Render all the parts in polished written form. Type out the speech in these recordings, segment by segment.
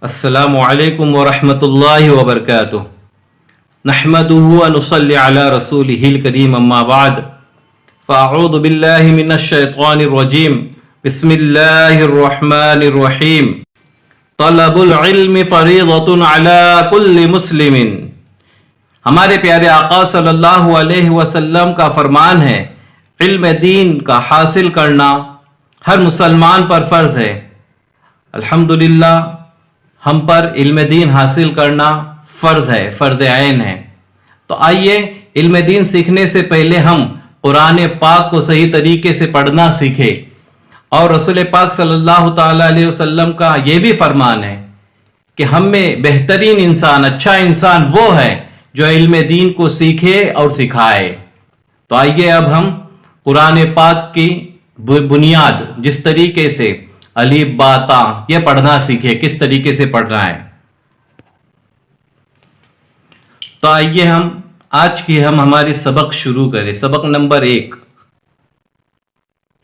السلام علیکم ورحمۃ اللہ وبرکاتہ نحمده ونصلی علی رسولہ الکریم اما بعد فاعوذ باللہ من الشیطان الرجیم بسم اللہ الرحمن الرحیم طلب العلم فریضۃ علی کل مسلم۔ ہمارے پیارے آقا صلی اللہ علیہ وسلم کا فرمان ہے، علم دین کا حاصل کرنا ہر مسلمان پر فرض ہے۔ الحمدللہ ہم پر علم دین حاصل کرنا فرض ہے، فرض عین ہے۔ تو آئیے علم دین سیکھنے سے پہلے ہم قرآن پاک کو صحیح طریقے سے پڑھنا سیکھیں، اور رسول پاک صلی اللہ تعالیٰ علیہ وسلم کا یہ بھی فرمان ہے کہ ہم میں بہترین انسان، اچھا انسان وہ ہے جو علم دین کو سیکھے اور سکھائے۔ تو آئیے اب ہم قرآن پاک کی بنیاد جس طریقے سے الف با تا یہ پڑھنا سیکھے، کس طریقے سے پڑھنا ہے۔ تو آئیے آج کی ہماری سبق شروع کریں۔ سبق نمبر 1،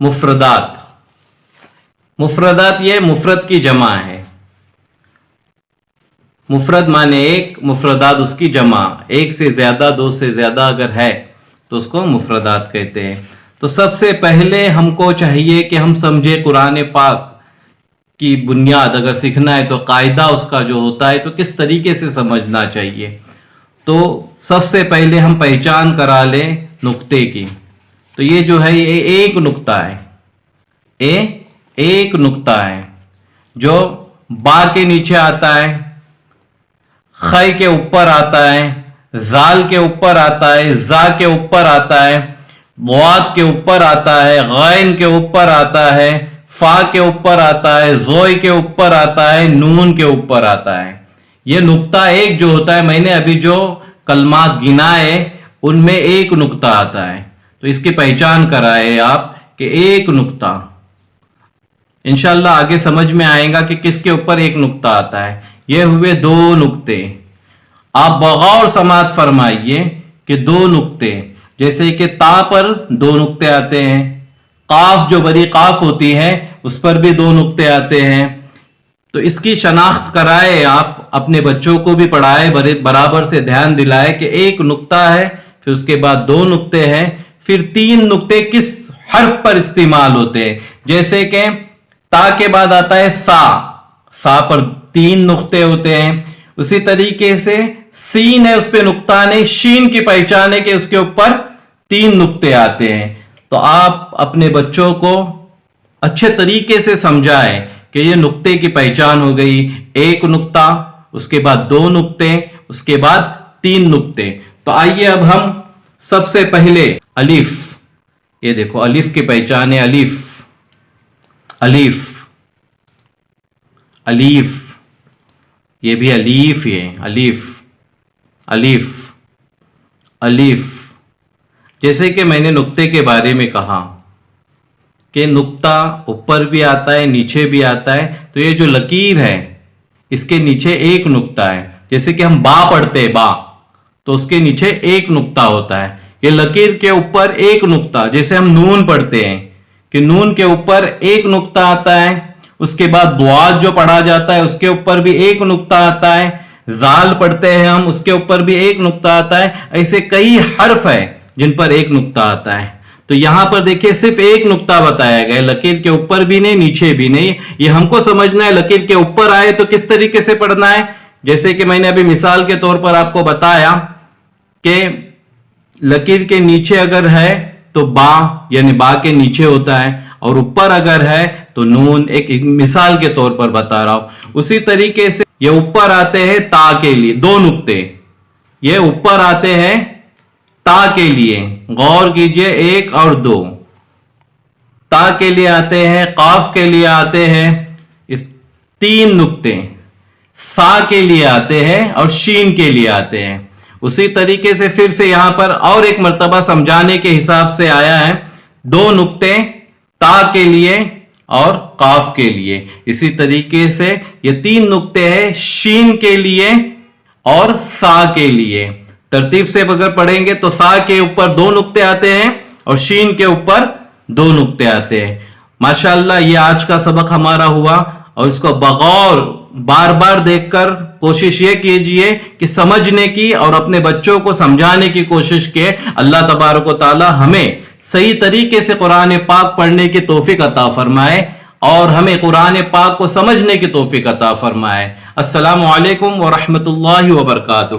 مفردات۔ مفردات یہ مفرد کی جمع ہے۔ مفرد مانے ایک، مفردات اس کی جمع، ایک سے زیادہ، دو سے زیادہ اگر ہے تو اس کو مفردات کہتے ہیں۔ تو سب سے پہلے ہم کو چاہیے کہ ہم سمجھے قرآن پاک کی بنیاد اگر سیکھنا ہے تو قاعدہ اس کا جو ہوتا ہے تو کس طریقے سے سمجھنا چاہیے۔ تو سب سے پہلے ہم پہچان کرا لیں نقطے کی۔ تو یہ جو ہے یہ ایک نقطہ ہے، ایک نقطہ ہے جو با کے نیچے آتا ہے، خ کے اوپر آتا ہے، زال کے اوپر آتا ہے، زا کے اوپر آتا ہے، ضاد کے اوپر آتا ہے، غین کے اوپر آتا ہے، فا کے اوپر آتا ہے، زوئی کے اوپر آتا ہے، نون کے اوپر آتا ہے۔ یہ نقطہ ایک جو ہوتا ہے، میں نے ابھی جو کلمات گنائے ان میں ایک نقطہ آتا ہے۔ تو اس کی پہچان کرائے آپ کہ ایک نقطہ، انشاءاللہ آگے سمجھ میں آئے گا کہ کس کے اوپر ایک نقطہ آتا ہے۔ یہ ہوئے دو نقطے۔ آپ بغور سماعت فرمائیے کہ دو نقطے، جیسے کہ تا پر دو نقطے آتے ہیں، قاف جو بڑی قاف ہوتی ہے اس پر بھی دو نقطے آتے ہیں۔ تو اس کی شناخت کرائے، آپ اپنے بچوں کو بھی پڑھائے، برابر سے دھیان دلائے کہ ایک نقطہ ہے، پھر اس کے بعد دو نقطے ہیں، پھر تین نقطے کس حرف پر استعمال ہوتے ہیں۔ جیسے کہ تا کے بعد آتا ہے سا، سا پر تین نقطے ہوتے ہیں۔ اسی طریقے سے سین ہے، اس پہ نقطہ نہیں، شین کی پہچان ہے کہ اس کے اوپر تین نقطے آتے ہیں۔ تو آپ اپنے بچوں کو اچھے طریقے سے سمجھائیں کہ یہ نقطے کی پہچان ہو گئی، ایک نقطہ، اس کے بعد دو نقطے، اس کے بعد تین نقطے۔ تو آئیے اب ہم سب سے پہلے الف، یہ دیکھو الف کی پہچان ہے، الف، الف، الف، یہ بھی الف، یہ الف، الف، الف۔ جیسے کہ میں نے نقطے کے بارے میں کہا کہ نقطہ اوپر بھی آتا ہے، نیچے بھی آتا ہے۔ تو یہ جو لکیر ہے اس کے نیچے ایک نقطہ ہے۔ جیسے کہ ہم با پڑھتے ہیں، با، تو اس کے نیچے ایک نقطہ ہوتا ہے۔ یہ لکیر کے اوپر ایک نقطہ، جیسے ہم نون پڑھتے ہیں کہ نون کے اوپر ایک نقطہ آتا ہے۔ اس کے بعد ضاد جو پڑھا جاتا ہے اس کے اوپر بھی ایک نقطہ آتا ہے۔ زال پڑھتے ہیں ہم، اس کے اوپر بھی ایک نقطہ آتا ہے۔ ایسے کئی حرف ہیں جن پر ایک نقطہ آتا ہے۔ تو یہاں پر دیکھیں صرف ایک نقطہ بتایا گیا ہے، لکیر کے اوپر بھی نہیں، نیچے بھی نہیں۔ یہ ہم کو سمجھنا ہے لکیر کے اوپر آئے تو کس طریقے سے پڑھنا ہے۔ جیسے کہ میں نے ابھی مثال کے طور پر آپ کو بتایا کہ لکیر کے نیچے اگر ہے تو با، یعنی با کے نیچے ہوتا ہے، اور اوپر اگر ہے تو نون، ایک مثال کے طور پر بتا رہا ہوں۔ اسی طریقے سے یہ اوپر آتے ہیں تا کے لیے، دو نقطے، یہ اوپر آتے ہیں تا کے لیے، غور کیجئے، ایک اور دو، تا کے لیے آتے ہیں، قاف کے لیے آتے ہیں تین نقطے، سا کے لیے آتے ہیں اور شین کے لیے آتے ہیں۔ اسی طریقے سے پھر سے یہاں پر اور ایک مرتبہ سمجھانے کے حساب سے آیا ہے، دو نقطے تا کے لیے اور قاف کے لیے۔ اسی طریقے سے یہ تین نقطے ہیں شین کے لیے اور سا کے لیے۔ ترتیب سے اگر پڑھیں گے تو سا کے اوپر دو نقطے آتے ہیں اور شین کے اوپر دو نقطے آتے ہیں۔ ماشاءاللہ یہ آج کا سبق ہمارا ہوا، اور اس کو بغور بار بار دیکھ کر کوشش یہ کیجئے کہ سمجھنے کی اور اپنے بچوں کو سمجھانے کی کوشش کے اللہ تبارک و تعالی ہمیں صحیح طریقے سے قرآن پاک پڑھنے کی توفیق عطا فرمائے اور ہمیں قرآن پاک کو سمجھنے کی توفیق عطا فرمائے۔ السلام علیکم ورحمۃ اللہ وبرکاتہ۔